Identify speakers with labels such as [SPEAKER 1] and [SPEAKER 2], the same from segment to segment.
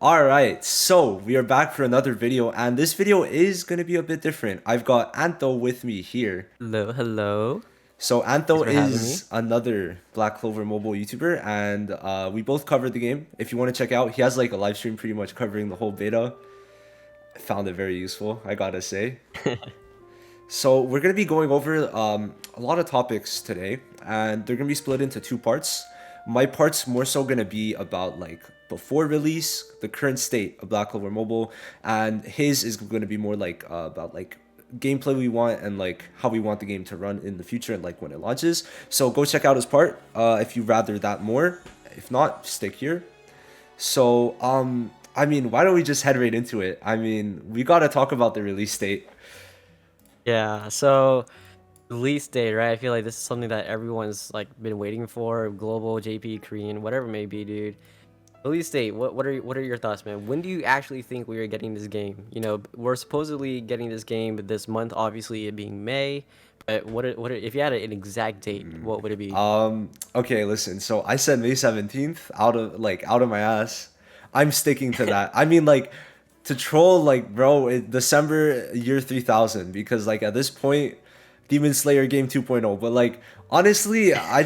[SPEAKER 1] Alright, so we are back for another video, and this video is gonna be a bit different. I've got Antho with me here.
[SPEAKER 2] Hello, hello.
[SPEAKER 1] So
[SPEAKER 2] Thanks
[SPEAKER 1] Antho
[SPEAKER 2] for having me.
[SPEAKER 1] is another Black Clover mobile YouTuber, and we both covered the game. If you want to check out, he has like a live stream pretty much covering the whole beta. I found it very useful, I gotta say. So we're gonna be going over a lot of topics today, and they're gonna be split into two parts. My part's more so gonna be about like before release, the current state of Black Clover Mobile, and his is gonna be more like about like gameplay we want and like how we want the game to run in the future and like when it launches. So go check out his part if you rather that more. If not, stick here. So I mean, why don't we just head right into it? I mean, we gotta talk about the release date.
[SPEAKER 2] Yeah, so release date, right? I feel like this is something that everyone's like been waiting for. Global, JP, Korean, whatever it may be, dude. Release date. What are your thoughts, man? When do you actually think we are getting this game? You know, we're supposedly getting this game this month. Obviously, it being May. But if you had an exact date, what would it be?
[SPEAKER 1] Okay, listen. So I said May 17th out of my ass. I'm sticking to that. I mean like to troll like bro, December year 3000 because like at this point Demon Slayer game 2.0, but like honestly, I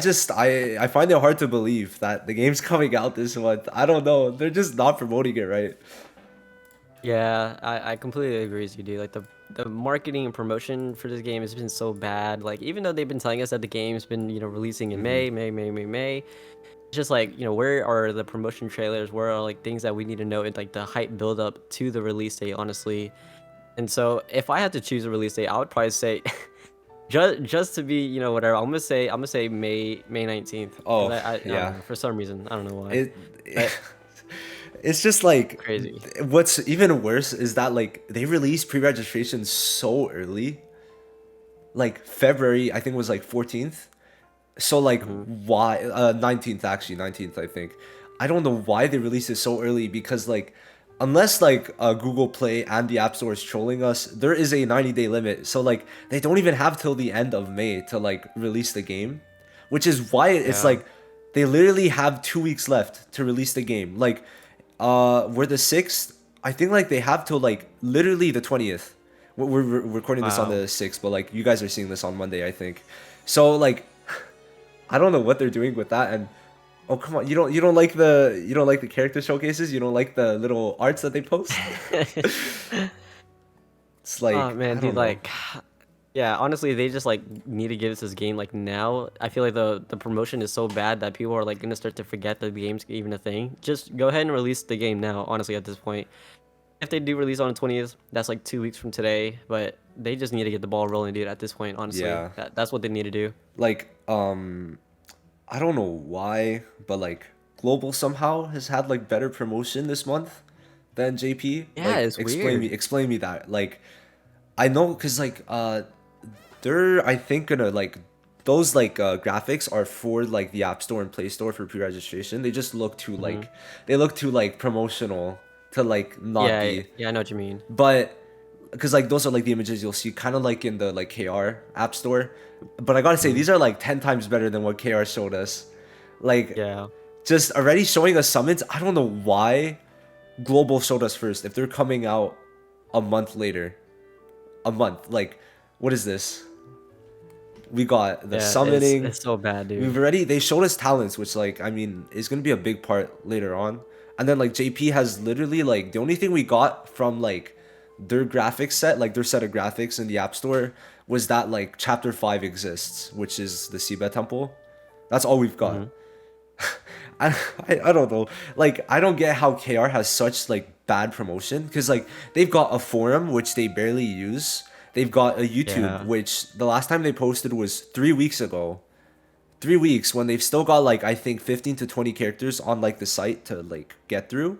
[SPEAKER 1] find it hard to believe that the game's coming out this month. I don't know. They're just not promoting it right.
[SPEAKER 2] Yeah, I completely agree with you, dude. Like the marketing and promotion for this game has been so bad. Like even though they've been telling us that the game's been, releasing in May, it's just like, where are the promotion trailers? Where are like things that we need to know and like the hype build up to the release date, honestly. And so if I had to choose a release date, I would probably say just to be, whatever, I'm gonna say May 19th.
[SPEAKER 1] Oh,
[SPEAKER 2] Because I don't
[SPEAKER 1] yeah.
[SPEAKER 2] know, for some reason. I don't know why.
[SPEAKER 1] It
[SPEAKER 2] But
[SPEAKER 1] it's just like
[SPEAKER 2] crazy.
[SPEAKER 1] what's even worse is that like they released pre-registration so early. Like February, I think was like 14th. So like
[SPEAKER 2] Hmm.
[SPEAKER 1] why 19th actually, 19th I think. I don't know why they released it so early because like unless like Google Play and the App Store is trolling us, there is a 90-day limit. So like they don't even have till the end of May to like release the game, which is why it's
[SPEAKER 2] Yeah.
[SPEAKER 1] like they literally have 2 weeks left to release the game. Like we're the 6th. I think like they have till like literally the 20th. We're recording this on
[SPEAKER 2] Wow.
[SPEAKER 1] the 6th, but like you guys are seeing this on Monday, I think. So like I don't know what they're doing with that. And oh come on, you don't like the character showcases. You don't like the little arts that they post. It's
[SPEAKER 2] Oh
[SPEAKER 1] like I
[SPEAKER 2] man, dude,
[SPEAKER 1] don't know.
[SPEAKER 2] like, yeah, honestly, they just like need to give us this game like now. I feel like the promotion is so bad that people are like gonna start to forget that the game's even a thing. Just go ahead and release the game now, honestly, at this point. If they do release on the 20th, that's like 2 weeks from today, but they just need to get the ball rolling, dude, at this point, honestly.
[SPEAKER 1] Yeah,
[SPEAKER 2] That's what they need to do.
[SPEAKER 1] like I don't know why, but like Global somehow has had like better promotion this month than JP.
[SPEAKER 2] Yeah,
[SPEAKER 1] Like
[SPEAKER 2] it's weird.
[SPEAKER 1] explain me that. Like I know because like they're I think gonna like those like graphics are for like the App Store and Play Store for pre-registration. They just look too
[SPEAKER 2] Hmm.
[SPEAKER 1] like they look too like promotional to like not
[SPEAKER 2] Yeah,
[SPEAKER 1] be.
[SPEAKER 2] yeah, I know what you mean.
[SPEAKER 1] But because like those are like the images you'll see kind of like in the like KR App Store. But I gotta say
[SPEAKER 2] Hmm.
[SPEAKER 1] these are like 10 times better than what KR showed us. Like
[SPEAKER 2] Yeah.
[SPEAKER 1] just already showing us summons. I don't know why Global showed us first if they're coming out a month later. A month. Like what is this? We got the
[SPEAKER 2] Yeah, it's
[SPEAKER 1] summoning.
[SPEAKER 2] it's so bad, dude.
[SPEAKER 1] They showed us talents, which like I mean is gonna be a big part later on. And then like JP has literally like the only thing we got from like their graphics set, like their set of graphics in the App Store, was that like Chapter 5 exists, which is the Siba Temple. That's all we've got.
[SPEAKER 2] Hmm.
[SPEAKER 1] I don't know. Like I don't get how KR has such like bad promotion because like they've got a forum which they barely use. They've got a YouTube
[SPEAKER 2] Yeah.
[SPEAKER 1] which the last time they posted was 3 weeks ago. 3 weeks when they've still got like I think 15 to 20 characters on like the site to like get through,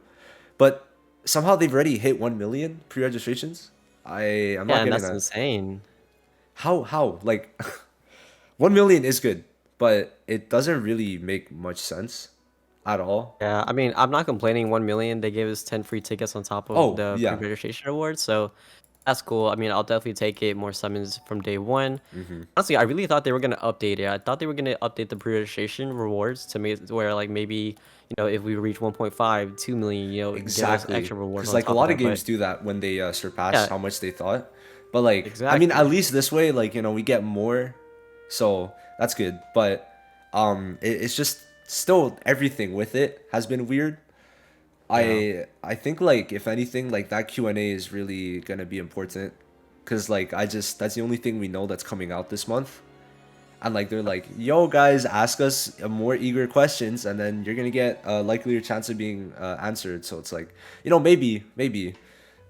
[SPEAKER 1] but somehow they've already hit 1 million pre-registrations. I'm
[SPEAKER 2] Yeah,
[SPEAKER 1] not
[SPEAKER 2] and
[SPEAKER 1] getting
[SPEAKER 2] that's
[SPEAKER 1] that.
[SPEAKER 2] insane.
[SPEAKER 1] How like 1 million is good, but it doesn't really make much sense at all.
[SPEAKER 2] Yeah, I mean, I'm not complaining. 1 million, they gave us 10 free tickets on top of
[SPEAKER 1] Oh
[SPEAKER 2] the
[SPEAKER 1] yeah,
[SPEAKER 2] pre-registration award. So That's cool. I mean, I'll definitely take it. More summons from day one.
[SPEAKER 1] Hmm.
[SPEAKER 2] Honestly, I really thought they were gonna update it. I thought they were gonna update the pre-registration rewards to make it where like maybe if we reach 1.5, 2 million, give us
[SPEAKER 1] Exactly,
[SPEAKER 2] extra rewards
[SPEAKER 1] because
[SPEAKER 2] on
[SPEAKER 1] like a
[SPEAKER 2] top of
[SPEAKER 1] lot of
[SPEAKER 2] that. But
[SPEAKER 1] games do that when they surpass
[SPEAKER 2] yeah,
[SPEAKER 1] how much they thought. But like, I mean, at
[SPEAKER 2] exactly.
[SPEAKER 1] least this way, like we get more, so that's good. But it's just still everything with it has been weird.
[SPEAKER 2] Yeah.
[SPEAKER 1] I think like if anything, like that Q&A is really gonna be important, because like that's the only thing we know that's coming out this month. And like they're like, yo guys, ask us more eager questions, and then you're gonna get a likelier chance of being answered. So it's like, maybe.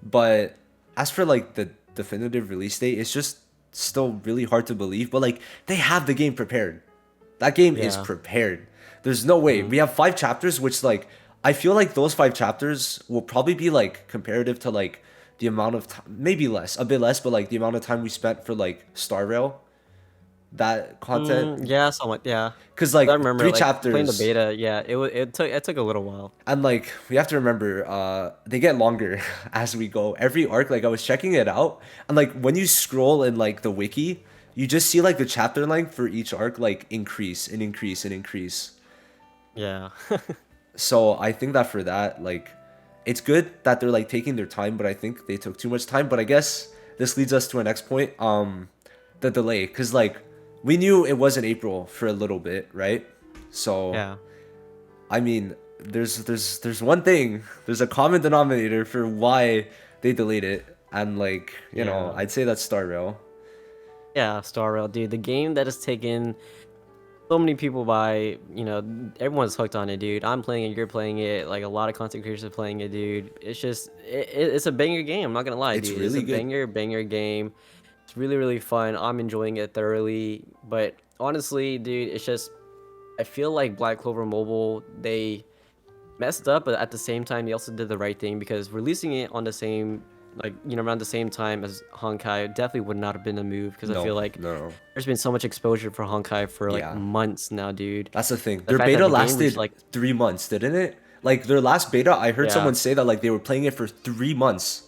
[SPEAKER 1] But as for like the definitive release date, it's just still really hard to believe. But like they have the game prepared. That game is
[SPEAKER 2] Yeah.
[SPEAKER 1] prepared. There's no way.
[SPEAKER 2] Hmm.
[SPEAKER 1] We have 5 chapters, which like I feel like those 5 chapters will probably be like comparative to like the amount of time, maybe less, a bit less, but like the amount of time we spent for like Star Rail, that content.
[SPEAKER 2] Yeah, somewhat. Yeah.
[SPEAKER 1] Cause
[SPEAKER 2] I
[SPEAKER 1] like
[SPEAKER 2] remember
[SPEAKER 1] three
[SPEAKER 2] like playing the
[SPEAKER 1] chapters,
[SPEAKER 2] beta. Yeah, it took a little while.
[SPEAKER 1] and like we have to remember, they get longer as we go. Every arc, like I was checking it out, and like when you scroll in like the wiki, you just see like the chapter length for each arc like increase and increase and increase.
[SPEAKER 2] Yeah.
[SPEAKER 1] So I think that for that, like, it's good that they're like taking their time, but I think they took too much time. But I guess this leads us to our next point, the delay, because like we knew it was in April for a little bit, right? So
[SPEAKER 2] Yeah.
[SPEAKER 1] I mean, there's one thing, there's a common denominator for why they delayed it, and like
[SPEAKER 2] Yeah.
[SPEAKER 1] I'd say that's Star Rail.
[SPEAKER 2] Yeah, Star Rail, dude. The game that has taken so many people by, everyone's hooked on it, dude. I'm playing it, you're playing it, like a lot of content creators are playing it, dude. It's just it's a banger game. I'm not gonna lie,
[SPEAKER 1] It's
[SPEAKER 2] dude. It's a
[SPEAKER 1] really good.
[SPEAKER 2] banger game. It's really really fun. I'm enjoying it thoroughly. But honestly, dude, it's just I feel like Black Clover Mobile they messed up, but at the same time they also did the right thing because releasing it on the same like around the same time as Honkai definitely would not have been a move because I
[SPEAKER 1] No,
[SPEAKER 2] feel like
[SPEAKER 1] no, no.
[SPEAKER 2] there's been so much exposure for Honkai for like
[SPEAKER 1] Yeah.
[SPEAKER 2] months now, dude.
[SPEAKER 1] That's the thing.
[SPEAKER 2] The
[SPEAKER 1] Their
[SPEAKER 2] fact that
[SPEAKER 1] beta
[SPEAKER 2] the game reached
[SPEAKER 1] lasted
[SPEAKER 2] like
[SPEAKER 1] 3 months, didn't it? Like their last beta, I heard
[SPEAKER 2] yeah,
[SPEAKER 1] someone say that like they were playing it for 3 months.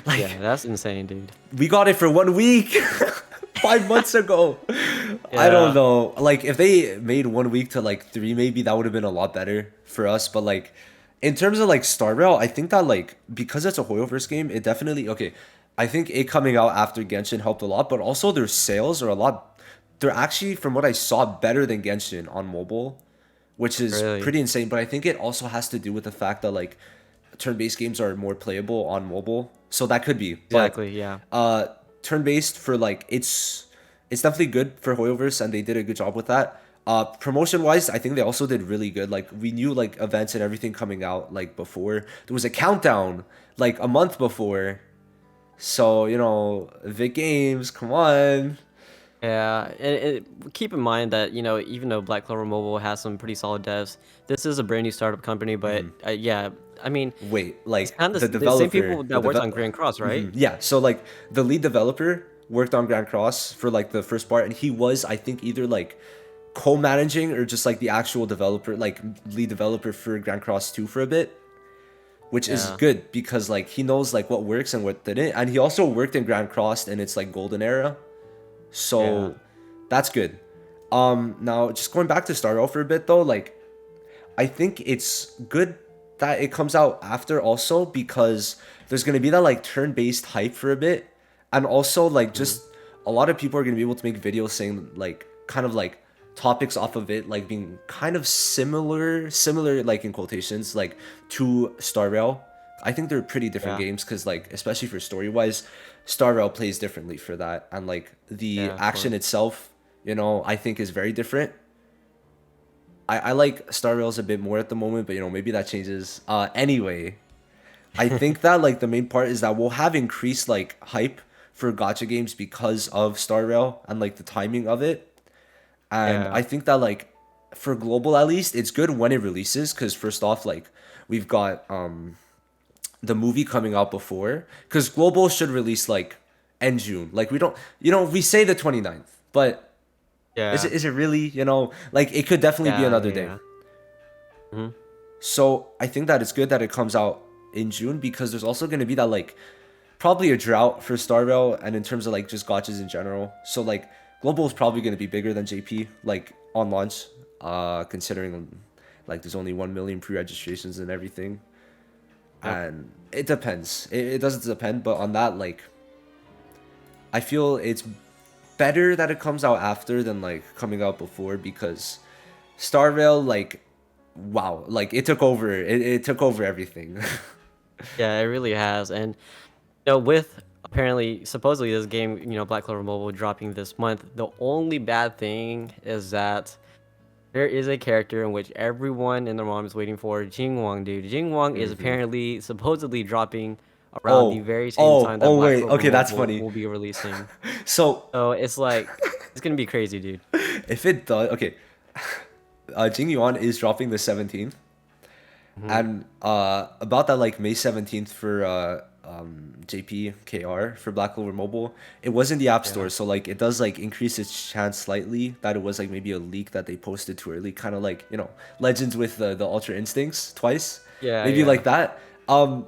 [SPEAKER 2] yeah,
[SPEAKER 1] Like
[SPEAKER 2] that's insane, dude.
[SPEAKER 1] we got it for 1 week, 5 months ago. I don't
[SPEAKER 2] Yeah,
[SPEAKER 1] know. Like if they made 1 week to like three, maybe that would have been a lot better for us. But like in terms of like Star Rail, I think that like because it's a Hoyoverse game, it definitely okay. I think it coming out after Genshin helped a lot, but also their sales are a lot. They're actually, from what I saw, better than Genshin on mobile, which is
[SPEAKER 2] really.
[SPEAKER 1] pretty insane. But I think it also has to do with the fact that like turn-based games are more playable on mobile, so that could be. But
[SPEAKER 2] Exactly, yeah.
[SPEAKER 1] uh, turn-based for like it's definitely good for Hoyoverse, and they did a good job with that. Promotion-wise, I think they also did really good. Like we knew like events and everything coming out like before. There was a countdown like a month before. So, Vic Games, come on.
[SPEAKER 2] Yeah, keep in mind that even though Black Clover Mobile has some pretty solid devs, this is a brand new startup company. But yeah, I mean,
[SPEAKER 1] Wait,
[SPEAKER 2] it's
[SPEAKER 1] like
[SPEAKER 2] kind of
[SPEAKER 1] the
[SPEAKER 2] the same
[SPEAKER 1] developer,
[SPEAKER 2] people that worked on Grand Cross, right?
[SPEAKER 1] yeah. So like the lead developer worked on Grand Cross for like the first part, and he was, I think, either like co-managing or just like the actual developer, like lead developer for Grand Cross 2 for a bit, which is
[SPEAKER 2] Yeah,
[SPEAKER 1] good because like he knows like what works and what didn't, and he also worked in Grand Cross in its like golden era.
[SPEAKER 2] yeah,
[SPEAKER 1] So that's good. Now just going back to Star Rail for a bit though, like I think it's good that it comes out after also because there's gonna be that like turn-based hype for a bit, and also like
[SPEAKER 2] mhm,
[SPEAKER 1] just a lot of people are gonna be able to make videos saying like kind of like topics off of it like being kind of similar like in quotations like to Star Rail. I think they're pretty different
[SPEAKER 2] yeah,
[SPEAKER 1] games because like especially for story wise, Star Rail plays differently for that, and like the
[SPEAKER 2] yeah, of
[SPEAKER 1] action
[SPEAKER 2] course.
[SPEAKER 1] itself, I think is very different. I like Star Rails a bit more at the moment, but maybe that changes. Anyway, I think that like the main part is that we'll have increased like hype for gacha games because of Star Rail and like the timing of it. And
[SPEAKER 2] Yeah,
[SPEAKER 1] I think that like for global at least, it's good when it releases because first off, like we've got the movie coming out before because global should release like end June. Like we don't, we say the 29th, but is
[SPEAKER 2] yeah,
[SPEAKER 1] it really, like it could definitely be
[SPEAKER 2] yeah,
[SPEAKER 1] another
[SPEAKER 2] yeah,
[SPEAKER 1] day.
[SPEAKER 2] yeah. Hmm.
[SPEAKER 1] So I think that it's good that it comes out in June because there's also going to be that like probably a drought for Star Rail, and in terms of like just gotchas in general. So like global is probably going to be bigger than JP like on launch, considering like there's only 1 million pre-registrations and everything.
[SPEAKER 2] Yep.
[SPEAKER 1] And it depends. It doesn't depend, but on that, like, I feel it's better that it comes out after than like coming out before, because Star Rail, like, wow, like it took over. It took over everything.
[SPEAKER 2] Yeah, it really has. And with apparently supposedly this game, Black Clover Mobile dropping this month, the only bad thing is that there is a character in which everyone and their mom is waiting for, Jingwang, dude. Jingwang is apparently supposedly dropping around the
[SPEAKER 1] Oh,
[SPEAKER 2] very same
[SPEAKER 1] oh,
[SPEAKER 2] time that
[SPEAKER 1] oh,
[SPEAKER 2] Black
[SPEAKER 1] wait.
[SPEAKER 2] Clover
[SPEAKER 1] Okay, that's
[SPEAKER 2] Mobile
[SPEAKER 1] funny.
[SPEAKER 2] will be releasing.
[SPEAKER 1] So
[SPEAKER 2] So it's like it's gonna be crazy, dude.
[SPEAKER 1] if it does, okay, Jing Yuan is dropping the 17th.
[SPEAKER 2] Hmm.
[SPEAKER 1] And about that, like May 17th for JPKR for Black Clover Mobile, it was in the App
[SPEAKER 2] Yeah.
[SPEAKER 1] Store, so like it does like increase its chance slightly that it was like maybe a leak that they posted too early, kind of like Legends with the Ultra Instincts twice,
[SPEAKER 2] Yeah,
[SPEAKER 1] maybe
[SPEAKER 2] yeah.
[SPEAKER 1] like that. Um,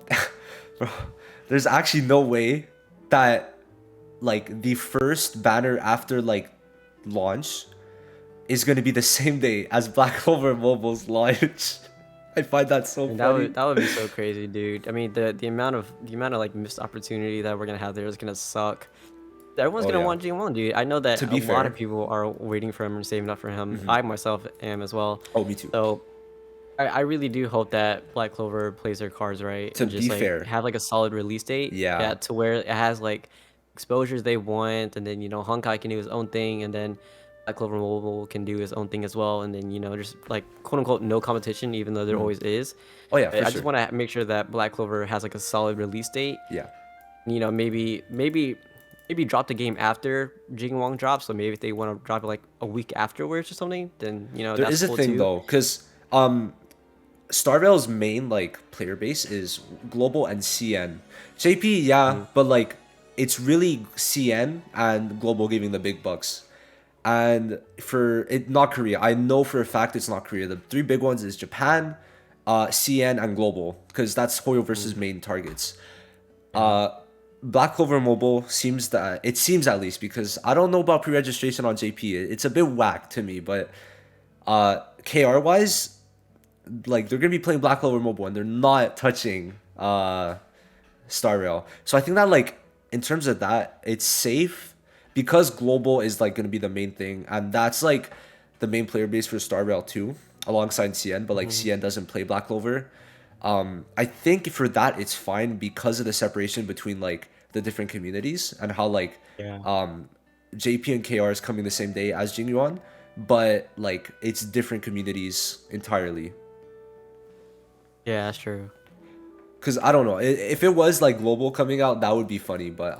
[SPEAKER 1] bro, there's actually no way that like the first banner after like launch is going to be the same day as Black Clover Mobile's launch. I find that so
[SPEAKER 2] And that would
[SPEAKER 1] funny.
[SPEAKER 2] that would be so crazy, dude. I mean, the amount of like missed opportunity that we're gonna have there is gonna suck. Everyone's
[SPEAKER 1] Oh
[SPEAKER 2] gonna
[SPEAKER 1] yeah.
[SPEAKER 2] want Jing dude. I know
[SPEAKER 1] To
[SPEAKER 2] that a
[SPEAKER 1] be
[SPEAKER 2] lot of
[SPEAKER 1] fair.
[SPEAKER 2] people are waiting for him and saving up for him. I myself am as well.
[SPEAKER 1] Oh, me too.
[SPEAKER 2] So I really do hope that Black Clover plays their cards right
[SPEAKER 1] To
[SPEAKER 2] and
[SPEAKER 1] be
[SPEAKER 2] just like
[SPEAKER 1] fair.
[SPEAKER 2] have like a solid release date.
[SPEAKER 1] Yeah.
[SPEAKER 2] Yeah, to where it has like exposures they want, and then Honkai can do his own thing, and then Black Clover Mobile can do his own thing as well, and then just like quote unquote no competition, even though there always is.
[SPEAKER 1] Oh yeah, for
[SPEAKER 2] I just
[SPEAKER 1] sure.
[SPEAKER 2] want to make sure that Black Clover has like a solid release date.
[SPEAKER 1] Yeah.
[SPEAKER 2] Maybe drop the game after Jing Wong drops. So maybe if they want to drop it like a week afterwards or something, then
[SPEAKER 1] There
[SPEAKER 2] that's
[SPEAKER 1] is a
[SPEAKER 2] cool
[SPEAKER 1] thing
[SPEAKER 2] too.
[SPEAKER 1] though, because Starveil's main like player base is global and CN. JP, yeah,
[SPEAKER 2] Mhm.
[SPEAKER 1] but like it's really CN and global giving the big bucks. And for it, not Korea. I know for a fact it's not Korea. The three big ones is Japan, CN, and global, because that's Hoyo versus
[SPEAKER 2] Mhm.
[SPEAKER 1] main targets.
[SPEAKER 2] Yeah.
[SPEAKER 1] Black Clover Mobile seems that it seems at least, because I don't know about pre-registration on JP. It's a bit whack to me, but KR wise, like they're gonna be playing Black Clover Mobile and they're not touching Star Rail. So I think that like in terms of that, it's safe because global is like gonna be the main thing, and that's like the main player base for Star Rail too, alongside CN. But like
[SPEAKER 2] Mhm.
[SPEAKER 1] CN doesn't play Black Clover. I think for that it's fine because of the separation between like the different communities and how like
[SPEAKER 2] Yeah.
[SPEAKER 1] JP and KR is coming the same day as Jingyuan, but like it's different communities entirely.
[SPEAKER 2] Yeah, that's true.
[SPEAKER 1] Cause I don't know if it was like global coming out, that would be funny, but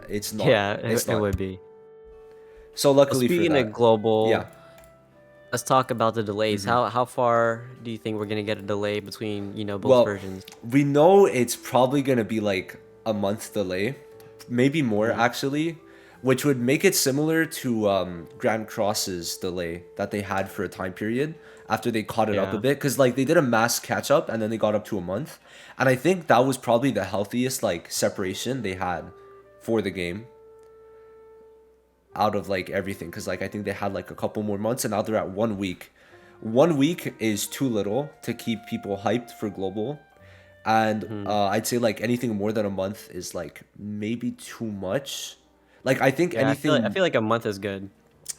[SPEAKER 1] it's not.
[SPEAKER 2] Yeah,
[SPEAKER 1] It's
[SPEAKER 2] it
[SPEAKER 1] not.
[SPEAKER 2] would be.
[SPEAKER 1] So
[SPEAKER 2] Well,
[SPEAKER 1] luckily for
[SPEAKER 2] speaking of
[SPEAKER 1] that, yeah.
[SPEAKER 2] global, let's talk about the delays.
[SPEAKER 1] hmm
[SPEAKER 2] How far do you think we're gonna get a delay between both
[SPEAKER 1] Well,
[SPEAKER 2] versions?
[SPEAKER 1] we know it's probably gonna be like a month delay, maybe more
[SPEAKER 2] Hmm.
[SPEAKER 1] actually, which would make it similar to Grand Cross's delay that they had for a time period after they caught it up a
[SPEAKER 2] Yeah.
[SPEAKER 1] bit. Cause like they did a mass catch up and then they got up to a month, and I think that was probably the healthiest like separation they had for the game out of like everything, because like I think they had like a couple more months and now they're at 1 week. 1 week is too little to keep people hyped for global, and
[SPEAKER 2] Hmm.
[SPEAKER 1] I'd say like anything more than a month is like maybe too much. Like I think
[SPEAKER 2] Yeah, I
[SPEAKER 1] anything,
[SPEAKER 2] feel like a month is good.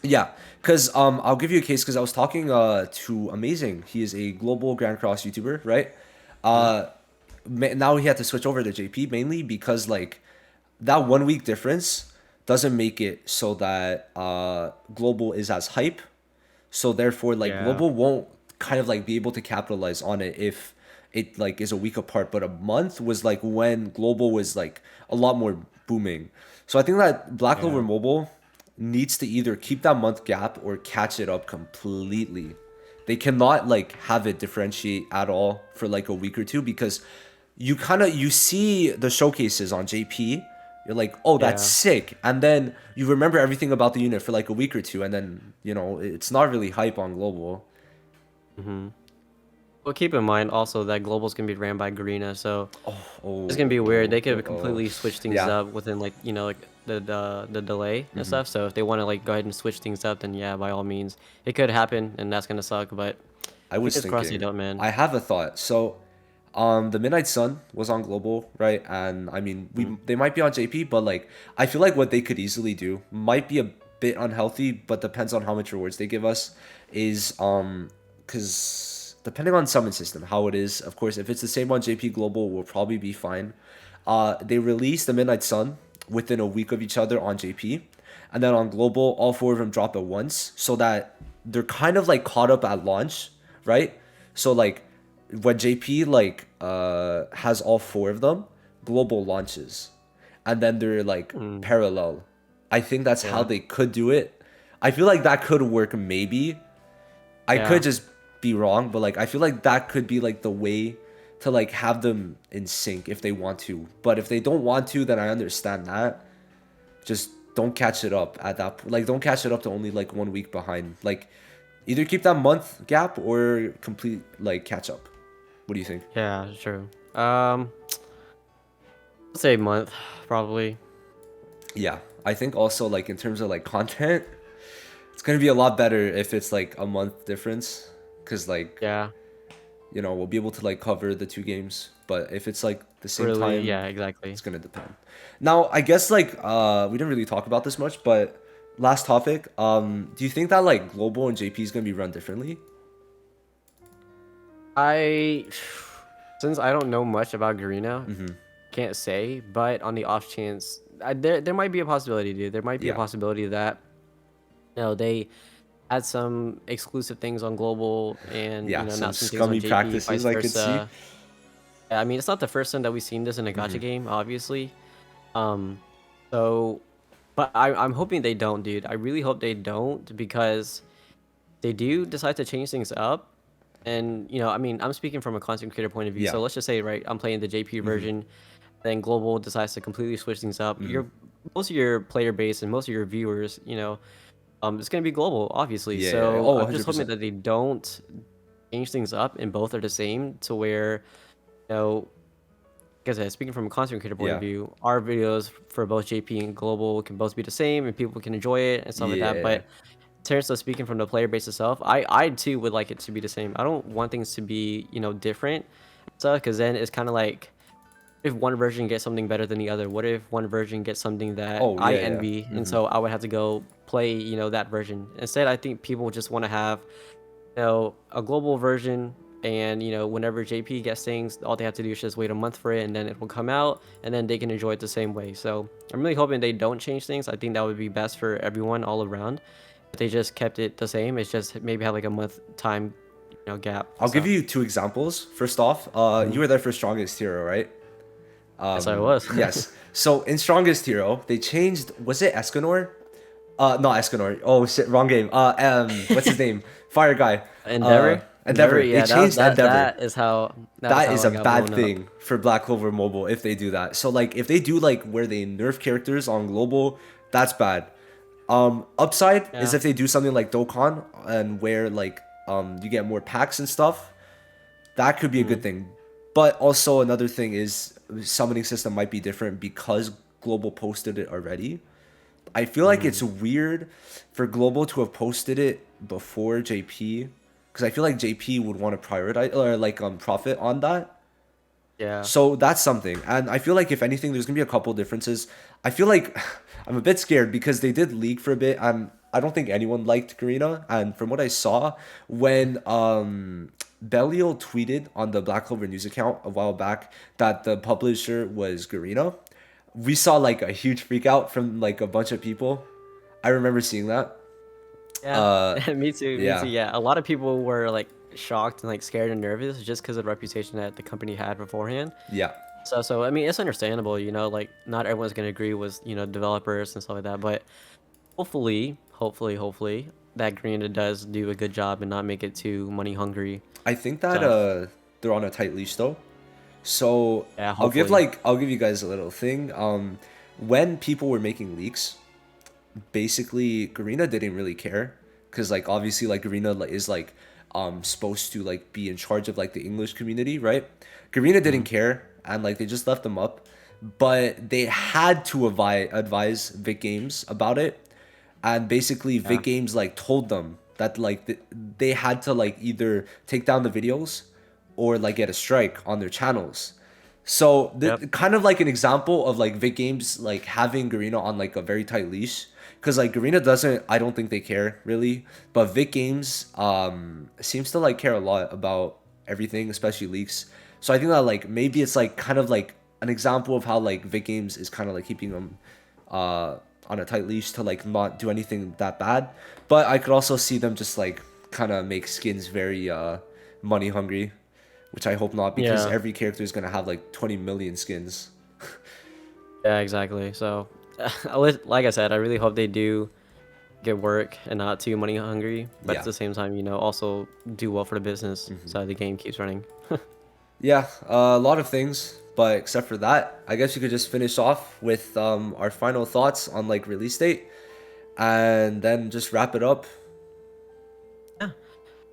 [SPEAKER 1] yeah, because I'll give you a case, because I was talking to Amazing. He is a global Grand Cross YouTuber, right?
[SPEAKER 2] Mhm.
[SPEAKER 1] Now he had to switch over to JP mainly because like that 1 week difference doesn't make it so that global is as hype, so therefore like
[SPEAKER 2] Yeah.
[SPEAKER 1] global won't kind of like be able to capitalize on it if it like is a week apart. But a month was like when global was like a lot more booming. So I think that Black Clover
[SPEAKER 2] Yeah.
[SPEAKER 1] Mobile needs to either keep that month gap or catch it up completely. They cannot like have it differentiate at all for like a week or two, because you see the showcases on JP. You're like, oh, that's
[SPEAKER 2] Yeah.
[SPEAKER 1] sick, and then you remember everything about the unit for like a week or two, and then it's not really hype on global.
[SPEAKER 2] Hmm. Well, keep in mind also that global's gonna be ran by Garena, so it's gonna
[SPEAKER 1] Oh,
[SPEAKER 2] be weird.
[SPEAKER 1] oh,
[SPEAKER 2] They
[SPEAKER 1] oh,
[SPEAKER 2] could
[SPEAKER 1] oh.
[SPEAKER 2] completely switch things
[SPEAKER 1] Yeah.
[SPEAKER 2] up within like like the delay and
[SPEAKER 1] Hmm.
[SPEAKER 2] stuff. So if they want to like go ahead and switch things up, then yeah, by all means, it could happen, and that's gonna suck. But
[SPEAKER 1] I was
[SPEAKER 2] fingers crossed they
[SPEAKER 1] thinking,
[SPEAKER 2] don't, man.
[SPEAKER 1] I have a thought. So, the Midnight Sun was on Global, right? And I mean,
[SPEAKER 2] Mm.
[SPEAKER 1] they might be on JP, but like, I feel like what they could easily do might be a bit unhealthy, but depends on how much rewards they give us. Is because depending on summon system, how it is, of course, if it's the same on JP Global, we'll probably be fine. They released the Midnight Sun within a week of each other on JP, and then on Global, all four of them drop at once, so that they're kind of like caught up at launch, right? So like when JP like has all four of them, Global launches, and then they're like
[SPEAKER 2] Mm.
[SPEAKER 1] parallel. I think that's how
[SPEAKER 2] Yeah,
[SPEAKER 1] they could do it. I feel like that could work maybe. I could
[SPEAKER 2] yeah,
[SPEAKER 1] just be wrong, but like I feel like that could be like the way to like have them in sync if they want to. But if they don't want to, then I understand that. Just don't catch it up at that like don't catch it up to only like 1 week behind. Like either keep that month gap or complete like catch up. What do you think?
[SPEAKER 2] yeah, true. Let's say a month, probably.
[SPEAKER 1] Yeah, I think also like in terms of like content, it's gonna be a lot better if it's like a month difference, cause like
[SPEAKER 2] Yeah,
[SPEAKER 1] we'll be able to like cover the two games. But if it's like the same
[SPEAKER 2] really.
[SPEAKER 1] time,
[SPEAKER 2] Yeah, exactly.
[SPEAKER 1] it's gonna depend. Now, I guess like we didn't really talk about this much, but last topic. Do you think that like global and JP is gonna be run differently?
[SPEAKER 2] I, since I don't know much about Garena,
[SPEAKER 1] Mm-hmm.
[SPEAKER 2] can't say. But on the off chance, there might be a possibility, dude. There might be a
[SPEAKER 1] Yeah.
[SPEAKER 2] possibility that they add some exclusive things on global and
[SPEAKER 1] Yeah. Some
[SPEAKER 2] not some things on
[SPEAKER 1] scummy
[SPEAKER 2] JP,
[SPEAKER 1] practices
[SPEAKER 2] vice
[SPEAKER 1] I could see.
[SPEAKER 2] versa. Yeah, I mean, it's not the first time that we've seen this in a
[SPEAKER 1] Mm-hmm.
[SPEAKER 2] gacha game, obviously. Um, so, but I'm hoping they don't, dude. I really hope they don't because they do decide to change things up. And I mean, I'm speaking from a content creator point of view.
[SPEAKER 1] Yeah.
[SPEAKER 2] So let's just say, right, I'm playing the JP
[SPEAKER 1] Mm-hmm.
[SPEAKER 2] version, then Global decides to completely switch things up.
[SPEAKER 1] Mm-hmm.
[SPEAKER 2] Most of your player base and most of your viewers, it's gonna be Global, obviously.
[SPEAKER 1] Yeah, yeah, yeah.
[SPEAKER 2] So
[SPEAKER 1] Oh,
[SPEAKER 2] I'm just hoping
[SPEAKER 1] 100%.
[SPEAKER 2] that they don't change things up and both are the same to where, you know, like I said, speaking from a content creator point of
[SPEAKER 1] Yeah.
[SPEAKER 2] view, our videos for both JP and Global can both be the same and people can enjoy it and stuff like that.
[SPEAKER 1] Yeah.
[SPEAKER 2] But in terms of speaking from the player base itself, I too would like it to be the same. I don't want things to be, different. So, because then it's kind of like if one version gets something better than the other, what if one version gets something that
[SPEAKER 1] Oh,
[SPEAKER 2] I
[SPEAKER 1] yeah, yeah.
[SPEAKER 2] envy, and
[SPEAKER 1] Mm-hmm.
[SPEAKER 2] so I would have to go play, that version. Instead, I think people just want to have, a global version, and whenever JP gets things, all they have to do is just wait a month for it, and then it will come out, and then they can enjoy it the same way. So I'm really hoping they don't change things. I think that would be best for everyone all around. If they just kept it the same, it's just maybe have like a month time, gap.
[SPEAKER 1] I'll give
[SPEAKER 2] So
[SPEAKER 1] you two examples. First off,
[SPEAKER 2] mhm.
[SPEAKER 1] you were there for Strongest Hero, right?
[SPEAKER 2] Yes, I was.
[SPEAKER 1] Yes. So in Strongest Hero, they changed. Was it Escanor? Not Escanor. Oh shit, wrong game. What's his name? Fire guy.
[SPEAKER 2] Endeavor? Endeavor,
[SPEAKER 1] Endeavor. They
[SPEAKER 2] yeah, that
[SPEAKER 1] changed
[SPEAKER 2] that
[SPEAKER 1] Endeavor.
[SPEAKER 2] that is how
[SPEAKER 1] That is
[SPEAKER 2] I
[SPEAKER 1] a
[SPEAKER 2] got
[SPEAKER 1] bad
[SPEAKER 2] blown up.
[SPEAKER 1] thing for Black Clover Mobile if they do that. So like if they do like where they nerf characters on global, that's bad. Upside is
[SPEAKER 2] Yeah.
[SPEAKER 1] if they do something like Dokkan and where like you get more packs and stuff. That could be a good
[SPEAKER 2] Mm,
[SPEAKER 1] thing. But also another thing is summoning system might be different because global posted it already. I feel like it's
[SPEAKER 2] mm,
[SPEAKER 1] weird for global to have posted it before JP because I feel like JP would want to prioritize or like profit on that.
[SPEAKER 2] yeah.
[SPEAKER 1] So that's something. And I feel like if anything, there's gonna be a couple differences. I feel like I'm a bit scared because they did leak for a bit and I don't think anyone liked Garena. And from what I saw, when Belial tweeted on the Black Clover news account a while back that the publisher was Garena, we saw like a huge freak out from like a bunch of people. I remember seeing that.
[SPEAKER 2] Yeah.
[SPEAKER 1] Uh
[SPEAKER 2] Me too. Me too.
[SPEAKER 1] yeah.
[SPEAKER 2] Yeah. A lot of people were like shocked and like scared and nervous just because of the reputation that the company had beforehand.
[SPEAKER 1] Yeah.
[SPEAKER 2] So I mean, it's understandable, like not everyone's gonna agree with, developers and stuff like that, but hopefully that Green does do a good job and not make it too money hungry
[SPEAKER 1] I think that
[SPEAKER 2] stuff.
[SPEAKER 1] they're on a tight leash though. So
[SPEAKER 2] Yeah, hopefully.
[SPEAKER 1] I'll give you guys a little thing. When people were making leaks, basically Garena didn't really care because like obviously like Garena is like supposed to like be in charge of like the English community, right? Garena didn't care and like they just left them up, but they had to advise Vic Games about it, and basically
[SPEAKER 2] Yeah.
[SPEAKER 1] Vic Games like told them that like they had to like either take down the videos or like get a strike on their channels. So
[SPEAKER 2] Yep.
[SPEAKER 1] kind of like an example of like Vic Games like having Garena on like a very tight leash, because like Garena doesn't, I don't think they care really, but Vic Games seems to like care a lot about everything, especially leaks. So I think that like maybe it's like kind of like an example of how like Vic Games is kind of like keeping them on a tight leash to like not do anything that bad. But I could also see them just like kind of make skins very money hungry, which I hope not, because
[SPEAKER 2] Yeah.
[SPEAKER 1] every character is gonna have like 20 million skins.
[SPEAKER 2] Yeah, exactly. So, like I said, I really hope they do get work and not too money hungry, but at
[SPEAKER 1] Yeah.
[SPEAKER 2] the same time, also do well for the business so the game keeps running.
[SPEAKER 1] Yeah, a lot of things, but except for that, I guess you could just finish off with our final thoughts on like release date, and then just wrap it up.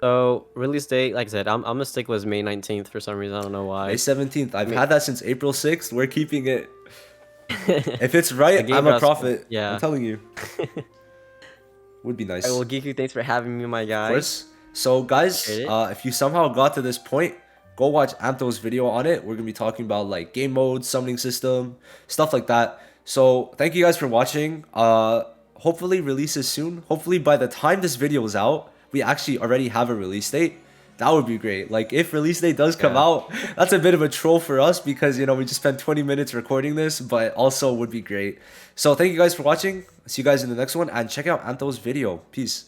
[SPEAKER 2] So, release date, like I said, I'm gonna stick with May 19th for some reason. I don't know
[SPEAKER 1] May
[SPEAKER 2] why.
[SPEAKER 1] 17th. I've
[SPEAKER 2] I mean,
[SPEAKER 1] had that since April 6th. We're keeping it. If it's
[SPEAKER 2] the
[SPEAKER 1] right,
[SPEAKER 2] game
[SPEAKER 1] I'm a
[SPEAKER 2] drops.
[SPEAKER 1] prophet. I'm
[SPEAKER 2] Yeah.
[SPEAKER 1] telling you. Would be
[SPEAKER 2] All right,
[SPEAKER 1] nice.
[SPEAKER 2] well, Gikku, thanks for having me, my
[SPEAKER 1] Of
[SPEAKER 2] guy.
[SPEAKER 1] course. So guys,
[SPEAKER 2] Appreciate it.
[SPEAKER 1] if you somehow got to this point, go watch Antho's video on it. We're gonna be talking about like game modes, summoning system, stuff like that. So thank you guys for watching. Hopefully releases soon. Hopefully by the time this video is out, we actually already have a release date. That would be great. Like if release date does come
[SPEAKER 2] Yeah.
[SPEAKER 1] out, that's a bit of a troll for us because we just spent 20 minutes recording this, but also would be great. So thank you guys for watching. See you guys in the next one, and check out Antho's video. Peace.